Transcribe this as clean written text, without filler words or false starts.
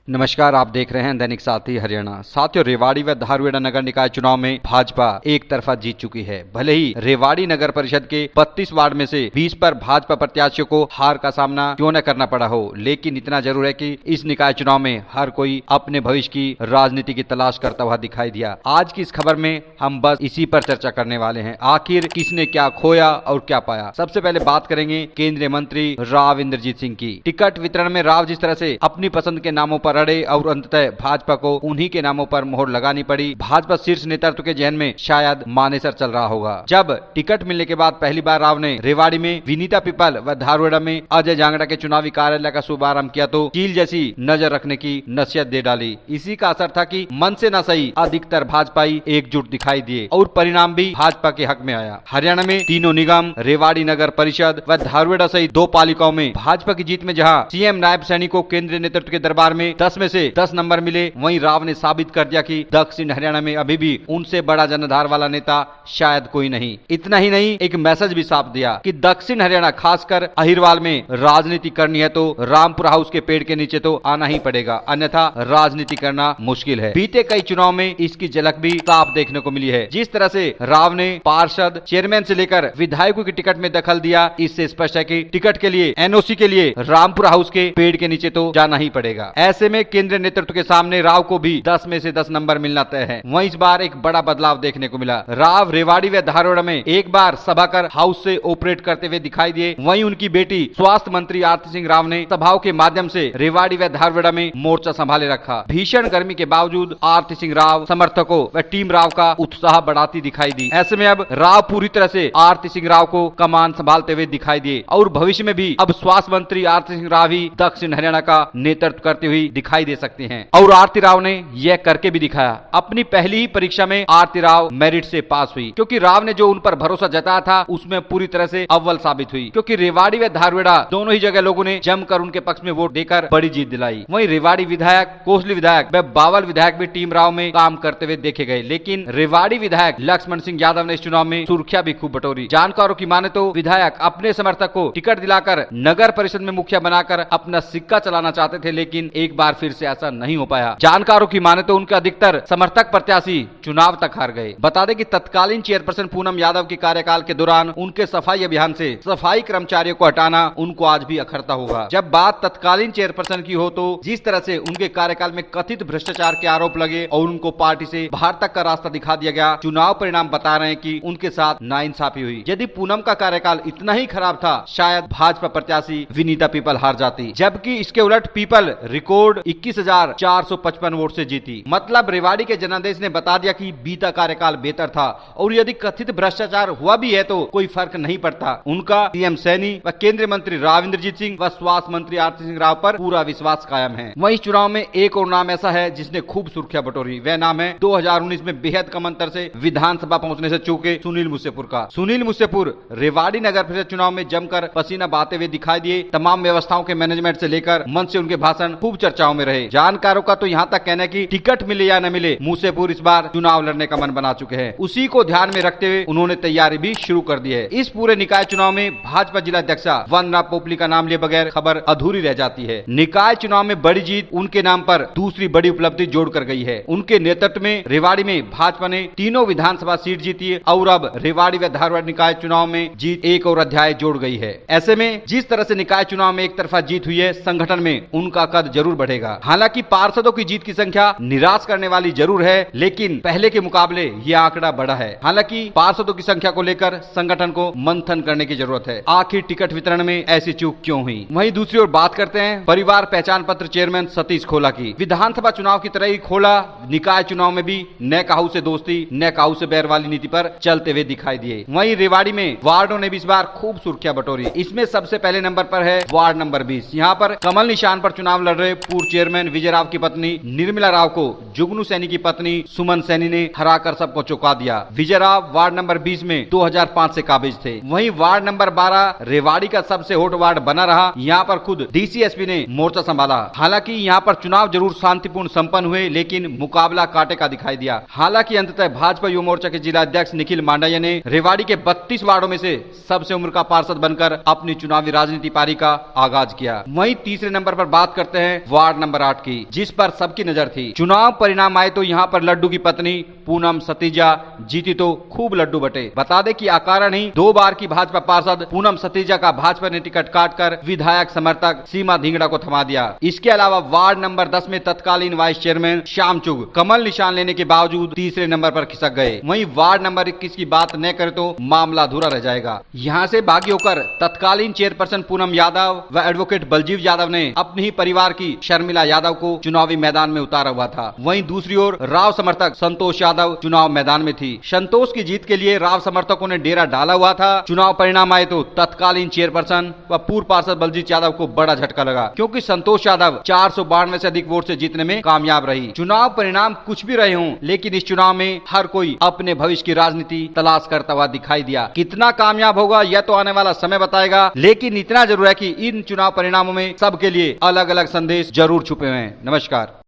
नमस्कार, आप देख रहे हैं दैनिक साथी हरियाणा। साथियों, रेवाड़ी व धारूहेड़ा नगर निकाय चुनाव में भाजपा एक तरफा जीत चुकी है। भले ही रेवाड़ी नगर परिषद के 32 वार्ड में से 20 पर भाजपा प्रत्याशियों को हार का सामना क्यों न करना पड़ा हो, लेकिन इतना जरूर है कि इस निकाय चुनाव में हर कोई अपने भविष्य की राजनीति की तलाश करता हुआ दिखाई दिया। आज की इस खबर में हम बस इसी पर चर्चा करने वाले हैं। आखिर किसने क्या खोया और क्या पाया। सबसे पहले बात करेंगे केंद्रीय मंत्री राव इंद्रजीत सिंह की। टिकट वितरण में राव जिस तरह से अपनी पसंद के नामों पर अड़े और अंततः भाजपा को उन्हीं के नामों पर मोहर लगानी पड़ी। भाजपा शीर्ष नेतृत्व के जहन में शायद मानेसर चल रहा होगा। जब टिकट मिलने के बाद पहली बार राव ने रेवाड़ी में विनीता पिपल व धारूहेड़ा में अजय जांगड़ा के चुनावी कार्यालय का शुभारंभ किया तो कील जैसी नजर रखने की नसीहत दे डाली। इसी का असर था कि मन से न सही अधिकतर भाजपाई एकजुट दिखाई दिए और परिणाम भी भाजपा के हक में आया। हरियाणा में तीनों निगम, रेवाड़ी नगर परिषद व धारूहेड़ा सहित 2 पालिकाओं में भाजपा की जीत में जहां सीएम नायब सैनी को केंद्रीय नेतृत्व के दरबार में 10 में से 10 नंबर मिले, वहीं राव ने साबित कर दिया कि दक्षिण हरियाणा में अभी भी उनसे बड़ा जनाधार वाला नेता शायद कोई नहीं। इतना ही नहीं, एक मैसेज भी साफ दिया कि दक्षिण हरियाणा खासकर अहिरवाल में राजनीति करनी है तो रामपुर हाउस के पेड़ के नीचे तो आना ही पड़ेगा, अन्यथा राजनीति करना मुश्किल है। बीते कई चुनाव में इसकी झलक भी साफ देखने को मिली है। जिस तरह से राव ने पार्षद, चेयरमैन से लेकर विधायकों की टिकट में दखल दिया, इससे स्पष्ट है कि टिकट के लिए, एनओसी के लिए रामपुर हाउस के पेड़ के नीचे तो जाना ही पड़ेगा। ऐसे में केंद्रीय नेतृत्व के सामने राव को भी 10 में से 10 नंबर मिलना तय है। वहीं इस बार एक बड़ा बदलाव देखने को मिला। राव रेवाड़ी व धारूहेड़ा में एक बार सभा कर हाउस से ऑपरेट करते हुए दिखाई दिए। वहीं उनकी बेटी स्वास्थ्य मंत्री आरती सिंह राव ने सभाओं के माध्यम से रेवाड़ी व धारूहेड़ा में मोर्चा संभाले रखा। भीषण गर्मी के बावजूद आरती सिंह राव समर्थकों व टीम राव का उत्साह बढ़ाती दिखाई दी। ऐसे में अब राव पूरी तरह से आरती सिंह राव को कमान संभालते हुए दिखाई दिए और भविष्य में भी अब स्वास्थ्य मंत्री आरती सिंह राव ही दक्षिण हरियाणा का नेतृत्व करते हुए दिखाई दे सकते हैं। और आरती राव ने यह करके भी दिखाया। अपनी पहली ही परीक्षा में आरती राव मेरिट से पास हुई, क्योंकि राव ने जो उन पर भरोसा जताया था उसमें पूरी तरह से अव्वल साबित हुई। क्योंकि रेवाड़ी व धारूहेड़ा दोनों ही जगह लोगों ने जमकर उनके पक्ष में वोट देकर बड़ी जीत दिलाई। वहीं रेवाड़ी विधायक, कोसली विधायक व बावल विधायक भी टीम राव में काम करते हुए देखे गए, लेकिन रेवाड़ी विधायक लक्ष्मण सिंह यादव ने इस चुनाव में सुर्खियां भी खूब बटोरी। जानकारों की माने तो विधायक अपने समर्थक को टिकट दिलाकर नगर परिषद में मुखिया बनाकर अपना सिक्का चलाना चाहते थे, लेकिन एक बार फिर से ऐसा नहीं हो पाया। जानकारों की माने तो उनके अधिकतर समर्थक प्रत्याशी चुनाव तक हार गए। बता दें कि तत्कालीन चेयरपर्सन पूनम यादव के कार्यकाल के दौरान उनके सफाई अभियान से सफाई कर्मचारियों को हटाना उनको आज भी अखरता होगा। जब बात तत्कालीन चेयरपर्सन की हो तो जिस तरह से उनके कार्यकाल में कथित भ्रष्टाचार के आरोप लगे और उनको पार्टी से बाहर तक का रास्ता दिखा दिया गया, चुनाव परिणाम बता रहे हैं कि उनके साथ नाइंसाफी हुई। यदि पूनम का कार्यकाल इतना ही खराब था, शायद भाजपा प्रत्याशी विनीता पिपल हार जाती, जबकि इसके उलट पिपल रिकॉर्ड 21,455 वोट से जीती। मतलब रेवाड़ी के जनादेश ने बता दिया कि बीता कार्यकाल बेहतर था और यदि कथित भ्रष्टाचार हुआ भी है तो कोई फर्क नहीं पड़ता। उनका सीएम सैनी व केंद्रीय मंत्री राव इंद्रजीत सिंह व स्वास्थ्य मंत्री आरती सिंह राव पर पूरा विश्वास कायम है। वहीं चुनाव में एक और नाम ऐसा है जिसने खूब सुर्खियां बटोरी। वह नाम है 2019 में बेहद कम अंतर से विधानसभा पहुंचने से चूके सुनील मुसेपुर का। सुनील मुसेपुर रेवाड़ी नगर परिषद चुनाव में जमकर पसीना बहाते हुए दिखाई दिए। तमाम व्यवस्थाओं के मैनेजमेंट से लेकर मंच से उनके भाषण खूब चर्चाओं में रहे। जानकारों का तो यहाँ तक कहना है कि टिकट मिले या न मिले, मुसेपुर इस बार चुनाव लड़ने का मन बना चुके हैं। उसी को ध्यान में रखते हुए उन्होंने तैयारी भी शुरू कर दी है। इस पूरे निकाय चुनाव में भाजपा जिला अध्यक्षा वंदना पोपली का नाम लिए बगैर खबर अधूरी रह जाती है। निकाय चुनाव में बड़ी जीत उनके नाम पर दूसरी बड़ी उपलब्धि जोड़ कर गई है। उनके नेतृत्व में रेवाड़ी में भाजपा ने तीनों विधानसभा सीट जीती है और अब रेवाड़ी व धारूहेड़ा निकाय चुनाव में जीत एक और अध्याय जोड़ गई है। ऐसे में जिस तरह से निकाय चुनाव में एक तरफा जीत हुई है, संगठन में उनका कद जरूर बढ़ेगा। हालांकि पार्षदों की जीत की संख्या निराश करने वाली जरूर है, लेकिन पहले के मुकाबले यह आंकड़ा बढ़ा है। हालांकि पार्षदों की संख्या को लेकर संगठन को मंथन करने की जरूरत है। आखिर टिकट वितरण में ऐसी चूक क्यों हुई। वहीं दूसरी ओर बात करते हैं परिवार पहचान पत्र चेयरमैन सतीश खोला की। विधानसभा चुनाव की तरह ही खोला निकाय चुनाव में भी न काहू से दोस्ती न काहू से बैर वाली नीति पर चलते हुए दिखाई दिए। वहीं रेवाड़ी में वार्डों ने भी इस बार खूब सुर्खियां बटोरी। इसमें सबसे पहले नंबर पर है वार्ड नंबर 20। यहाँ पर कमल निशान पर चुनाव लड़ रहे पूर्व चेयरमैन विजय राव की पत्नी निर्मला राव को जुगनू सैनी की पत्नी सुमन सैनी ने हराकर सबको चौंका दिया। विजय राव वार्ड नंबर 20 में 2005 से काबिज थे। वहीं वार्ड नंबर 12 रेवाड़ी का सबसे हॉट वार्ड बना रहा। यहाँ पर खुद डीसीएसपी ने मोर्चा संभाला। हालांकि यहाँ पर चुनाव जरूर शांतिपूर्ण संपन्न हुए, लेकिन मुकाबला कांटे का दिखाई दिया। हालांकि अंततः भाजपा युवा मोर्चा के जिला अध्यक्ष निखिल मांडविया ने रेवाड़ी के 32 वार्डों में से सबसे उम्र का पार्षद बनकर अपनी चुनावी राजनीति पारी का आगाज किया। वहीं तीसरे नंबर पर बात करते हैं वार्ड वार्ड नंबर 8 की, जिस पर सबकी नजर थी। चुनाव परिणाम आए तो यहाँ पर लड्डू की पत्नी पूनम सतीजा जीती तो खूब लड्डू बटे। बता दें कि अकारण ही 2 बार की भाजपा पार्षद पूनम सतीजा का भाजपा ने टिकट काटकर विधायक समर्थक सीमा धिंगड़ा को थमा दिया। इसके अलावा वार्ड नंबर 10 में तत्कालीन वाइस चेयरमैन श्याम चुग कमल निशान लेने के बावजूद तीसरे नंबर पर खिसक गए। वहीं वार्ड नंबर 21 की बात न करें तो मामला अधूरा रह जाएगा। यहाँ से बागी होकर तत्कालीन चेयरपर्सन पूनम यादव व एडवोकेट बलजीव यादव ने अपने ही परिवार की शर्मिला यादव को चुनावी मैदान में उतारा हुआ था। वहीं दूसरी ओर राव समर्थक संतोष यादव चुनाव मैदान में थी। संतोष की जीत के लिए राव समर्थकों ने डेरा डाला हुआ था। चुनाव परिणाम आए तो तत्कालीन चेयरपर्सन व पूर्व पार्षद बलजीत यादव को बड़ा झटका लगा, क्योंकि संतोष यादव 492 से अधिक वोट से जीतने में कामयाब रही। चुनाव परिणाम कुछ भी रहे हों, लेकिन इस चुनाव में हर कोई अपने भविष्य की राजनीति तलाश करता हुआ दिखाई दिया। कितना कामयाब होगा यह तो आने वाला समय बताएगा, लेकिन इतना जरूर है कि इन चुनाव परिणामों में सबके लिए अलग अलग संदेश जरूर छुपे हुए हैं। नमस्कार।